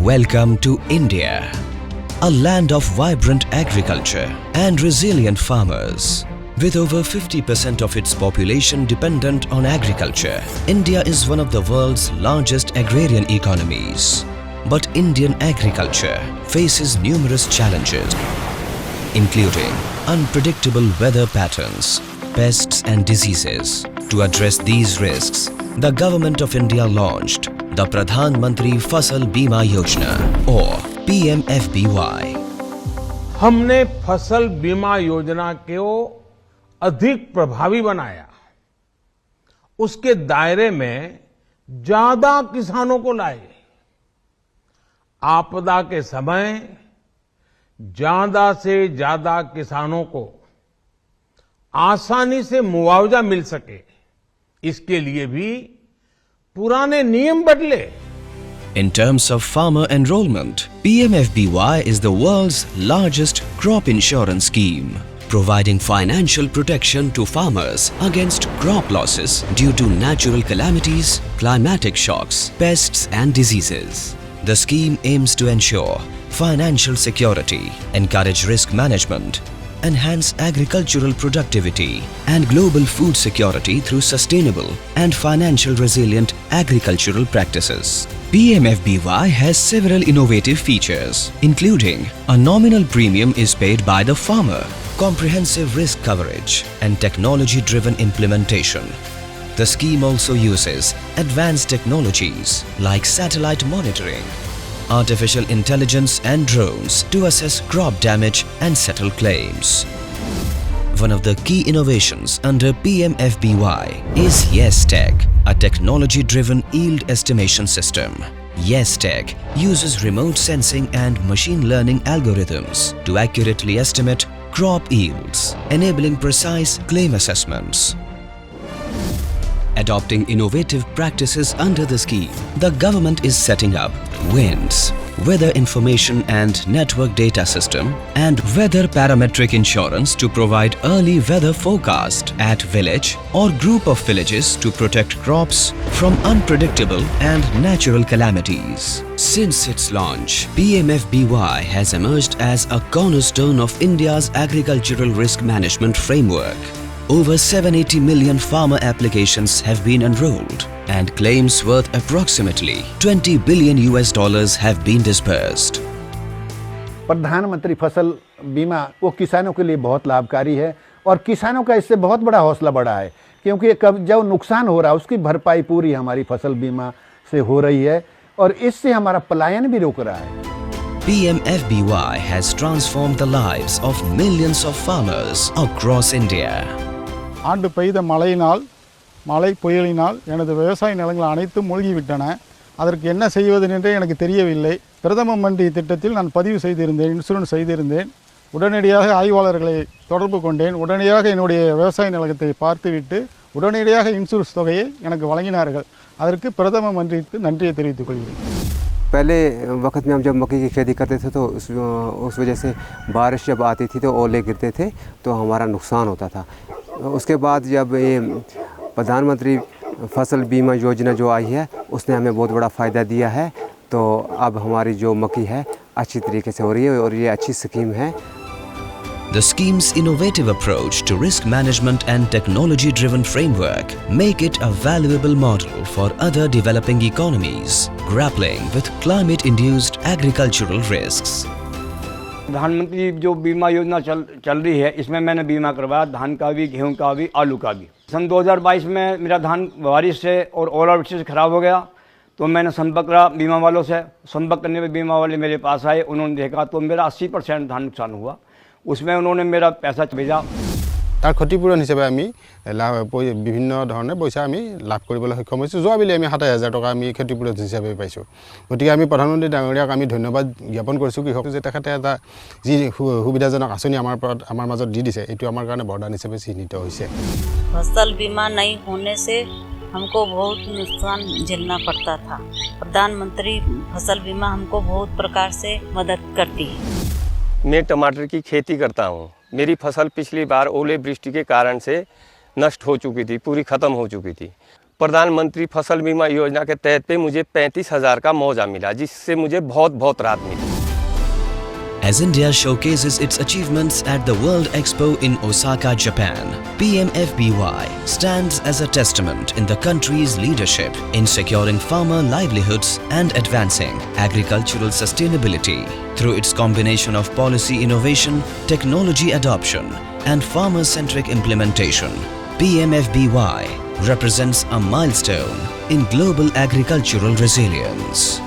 Welcome to India, a land of vibrant agriculture and resilient farmers. With over 50% of its population dependent on agriculture, India is one of the world's largest agrarian economies. But Indian agriculture faces numerous challenges, including unpredictable weather patterns, pests and diseases. To address these risks, the Government of India launched the Pradhan Mantri Fasal Bima Yojana or PMFBY. हमने फसल बीमा योजना को अधिक प्रभावी बनाया, उसके दायरे में ज्यादा किसानों को लाए। आपदा के समय ज्यादा से ज्यादा किसानों को आसानी से मुआवजा मिल सके, इसके लिए भी पुराने नियम बदले। In terms of farmer enrollment, PMFBY is the world's largest crop insurance scheme, providing financial protection to farmers against crop losses due to natural calamities, climatic shocks, pests and diseases. The scheme aims to ensure financial security, encourage risk management, enhance agricultural productivity and global food security through sustainable and financial resilient agricultural practices. PMFBY has several innovative features, including a nominal premium is paid by the farmer, comprehensive risk coverage and technology-driven implementation. The scheme also uses advanced technologies like satellite monitoring, artificial intelligence and drones to assess crop damage and settle claims. One of the key innovations under PMFBY is YesTech, a technology-driven yield estimation system. YesTech uses remote sensing and machine learning algorithms to accurately estimate crop yields, enabling precise claim assessments. Adopting innovative practices under the scheme, the government is setting up WINDS, Weather Information and Network Data System, and Weather Parametric Insurance to provide early weather forecast at village or group of villages to protect crops from unpredictable and natural calamities. Since its launch, PMFBY has emerged as a cornerstone of India's agricultural risk management framework. Over 780 million farmer applications have been enrolled and claims worth approximately $20 billion have been disbursed. प्रधानमंत्री फसल बीमा वो किसानों के लिए बहुत लाभकारी है और किसानों का इससे बहुत बड़ा हौसला बढ़ा है, क्योंकि कब जब नुकसान हो रहा है उसकी भरपाई पूरी हमारी फसल बीमा से हो रही है और इससे हमारा पलायन भी रोक रहा है। PMFBY has transformed the lives of millions of farmers across India. ஆண்டு பெய்த மழை புயலினால் எனது விவசாய நிலங்கள் அனைத்தும் மூழ்கிவிட்டன. அதற்கு என்ன செய்வது என்றே எனக்கு தெரியவில்லை. பிரதம மந்திரி திட்டத்தில் நான் பதிவு செய்திருந்தேன், இன்சூரன்ஸ் செய்திருந்தேன். உடனடியாக ஆய்வாளர்களை தொடர்பு கொண்டேன். உடனடியாக என்னுடைய விவசாய நிலத்தை பார்த்துவிட்டு உடனடியாக இன்சூரன்ஸ் தொகையை எனக்கு வழங்கினார்கள். அதற்கு பிரதம மந்திரிக்கு நன்றியை தெரிவித்துக் கொள்கிறேன். पहले वक्त में हम जब मक्की की खेती करते थे तो उस वजह से बारिश जब आती थी तो ओले गिरते थे तो हमारा नुकसान होता था। उसके बाद जब ये प्रधानमंत्री फसल बीमा योजना जो आई है उसने हमें बहुत बड़ा फ़ायदा दिया है, तो अब हमारी जो मक्की है अच्छी तरीके से हो रही है और ये अच्छी स्कीम है। The scheme's innovative approach to risk management and technology-driven framework make it a valuable model for other developing economies grappling with climate-induced agricultural risks. प्रधानमंत्री जो बीमा योजना चल रही है, इसमें मैंने बीमा करवाया धान का भी, गेहूं का भी, आलू का भी। सन 2022 में मेरा धान बारिश से और ओलावृष्टि से खराब हो गया, तो मैंने संपर्क करा बीमा वालों से। संपर्क करने में बीमा वाले मेरे पास आए, उन्होंने देखा तो मेरा 80% धान नुकसान हुआ, उसमें उन्होंने मेरा पैसा भेजा। तार क्षतिपूरण हिसाब से विभिन्न धरणे पैसा लाभ कर सक्षम हो। जो बेले 27,000 टका क्षतिपूरण हिसाब से पाई। गति के प्रधानमंत्री डांगरियाक धन्यवाद ज्ञापन कर कृषक जी सुविधाजनक आँचनी आमार मजत दी दिसे, ये आमार कारण वरदान हिसाब से चिन्हित होइसे। फसल बीमा नहीं होने से हमको बहुत नुकसान झेलना पड़ता था। प्रधानमंत्री फसल बीमा हमको बहुत प्रकार से मदद करती है। मैं टमाटर की खेती करता हूँ। मेरी फसल पिछली बार ओले वृष्टि के कारण से नष्ट हो चुकी थी, पूरी ख़त्म हो चुकी थी। प्रधानमंत्री फसल बीमा योजना के तहत पे मुझे 35,000 का मुआवजा मिला, जिससे मुझे बहुत राहत मिली। As India showcases its achievements at the World Expo in Osaka, Japan, PMFBY stands as a testament in the country's leadership in securing farmer livelihoods and advancing agricultural sustainability. Through its combination of policy innovation, technology adoption, and farmer-centric implementation, PMFBY represents a milestone in global agricultural resilience.